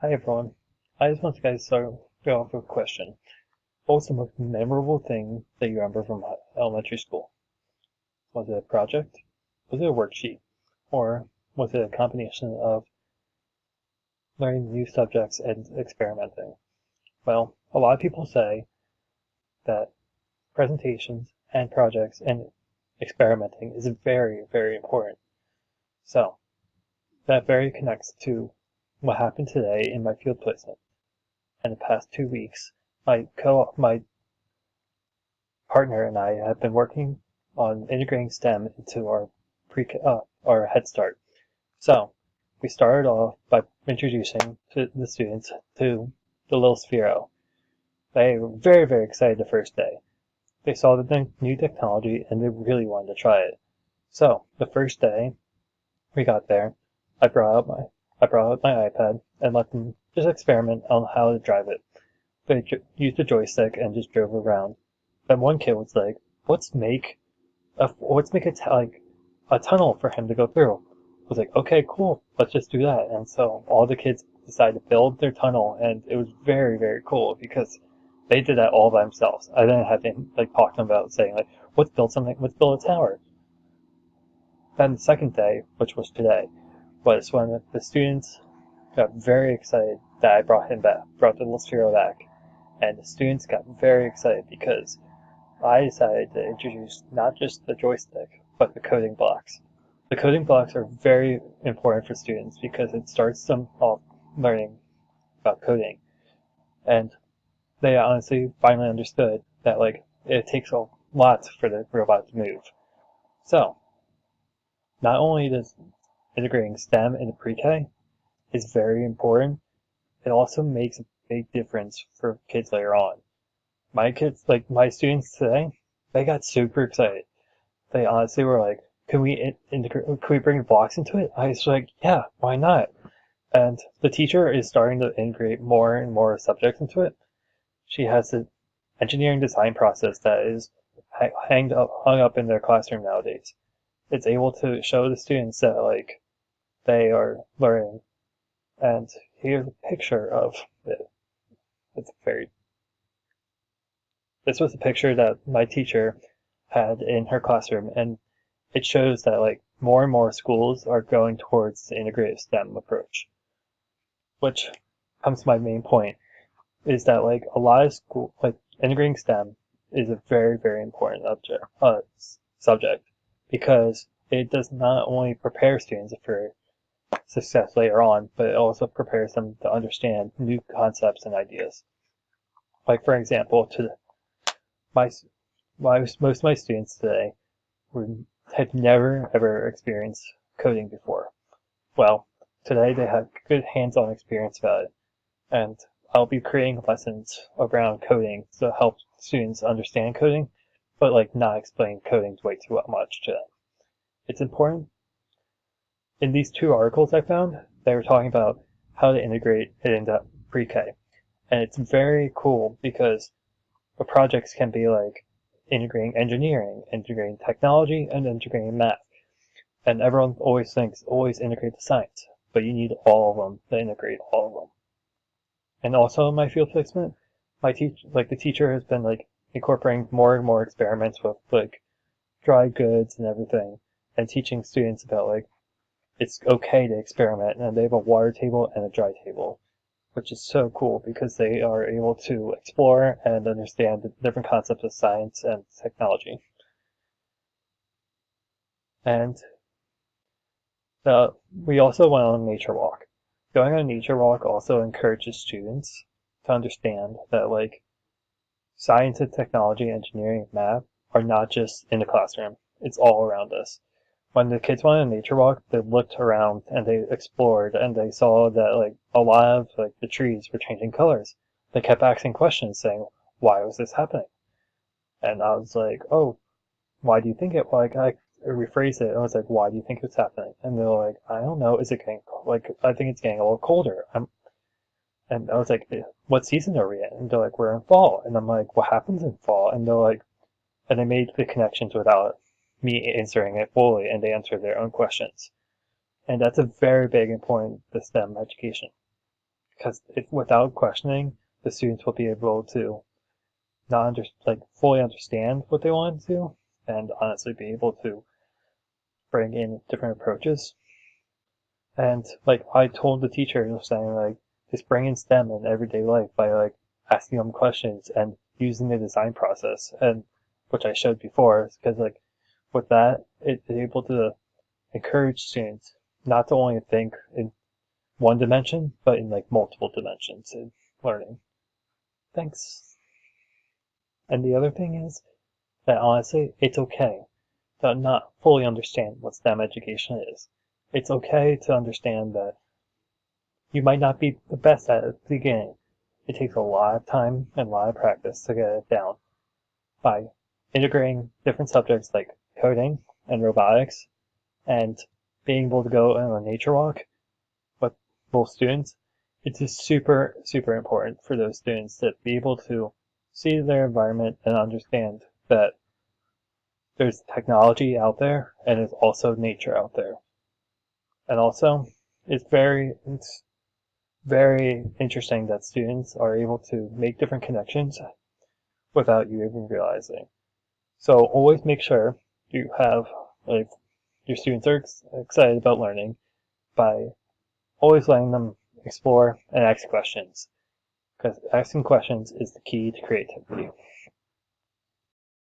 Hi everyone. I just want to guys start go off with a question. What was the most memorable thing that you remember from elementary school? Was it a project? Was it a worksheet? Or was it a combination of learning new subjects and experimenting? Well, a lot of people say that presentations and projects and experimenting is very, very important. So, that very connects to what happened today in my field placement. In the past 2 weeks, my partner and I have been working on integrating STEM into our Head Start. So we started off by introducing the students to the little Sphero. They were very, very excited the first day. They saw the new technology and they really wanted to try it. So the first day we got there, I brought out my iPad and let them just experiment on how to drive it. They used the joystick and just drove around. Then one kid was like, "Let's make a tunnel for him to go through." I was like, "Okay, cool, let's just do that." And so all the kids decided to build their tunnel, and it was very, very cool because they did that all by themselves. I didn't have to talk to them about saying "Let's build something, let's build a tower." Then the second day, which was today, was when the students got very excited that I brought the little Sphero back, and the students got very excited because I decided to introduce not just the joystick, but the coding blocks. The coding blocks are very important for students because it starts them off learning about coding. And they honestly finally understood that it takes a lot for the robot to move. So, not only does integrating STEM into pre-K is very important, it also makes a big difference for kids later on. My students today, they got super excited. They honestly were like, can we bring blocks into it? I was like, yeah, why not? And the teacher is starting to integrate more and more subjects into it. She has an engineering design process that is hung up in their classroom nowadays. It's able to show the students that they are learning. And here's a picture of it. It's very This was a picture that my teacher had in her classroom, and it shows that more and more schools are going towards the integrated STEM approach. Which comes to my main point, is that a lot of integrating STEM is a very, very important subject because it does not only prepare students for success later on, but it also prepares them to understand new concepts and ideas. For example, my most of my students today had never ever experienced coding before. Well, today they have good hands-on experience about it, and I'll be creating lessons around coding to help students understand coding, but not explain coding way too much to them. It's important. In these two articles I found, they were talking about how to integrate it into pre-K, and it's very cool because the projects can be integrating engineering, integrating technology, and integrating math. And everyone always thinks always integrate the science, but you need all of them to integrate all of them. And also in my field placement, the teacher has been incorporating more and more experiments with dry goods and everything, and teaching students about it's okay to experiment, and they have a water table and a dry table, which is so cool because they are able to explore and understand the different concepts of science and technology. And we also went on a nature walk. Going on a nature walk also encourages students to understand that science and technology, engineering, and math are not just in the classroom. It's all around us. When the kids went on a nature walk, they looked around and they explored and they saw that a lot of the trees were changing colors. They kept asking questions saying, why was this happening? And I was like, oh, why do you think it? I rephrased it. I was like, why do you think it's happening? And they're like, I don't know. Is it getting I think it's getting a little colder. And I was like, what season are we in? And they're like, we're in fall. And I'm like, what happens in fall? And they're like, and they made the connections without me answering it fully, and they answered their own questions. And that's a very big important to STEM education. because without questioning, the students will be able to not fully understand what they want to, and honestly be able to bring in different approaches. And I told the teacher, saying just bring in STEM in everyday life by asking them questions and using the design process, and which I showed before, because with that it's able to encourage students not to only think in one dimension, but in multiple dimensions in learning. Thanks. And the other thing is that honestly, it's okay to not fully understand what STEM education is. It's okay to understand that you might not be the best at it at the beginning. It takes a lot of time and a lot of practice to get it down. By integrating different subjects like coding and robotics and being able to go on a nature walk with both students, it's just super, super important for those students to be able to see their environment and understand that there's technology out there and there's also nature out there. And also, it's very interesting that students are able to make different connections without you even realizing. So always make sure you have your students are excited about learning by always letting them explore and ask questions, because asking questions is the key to creativity.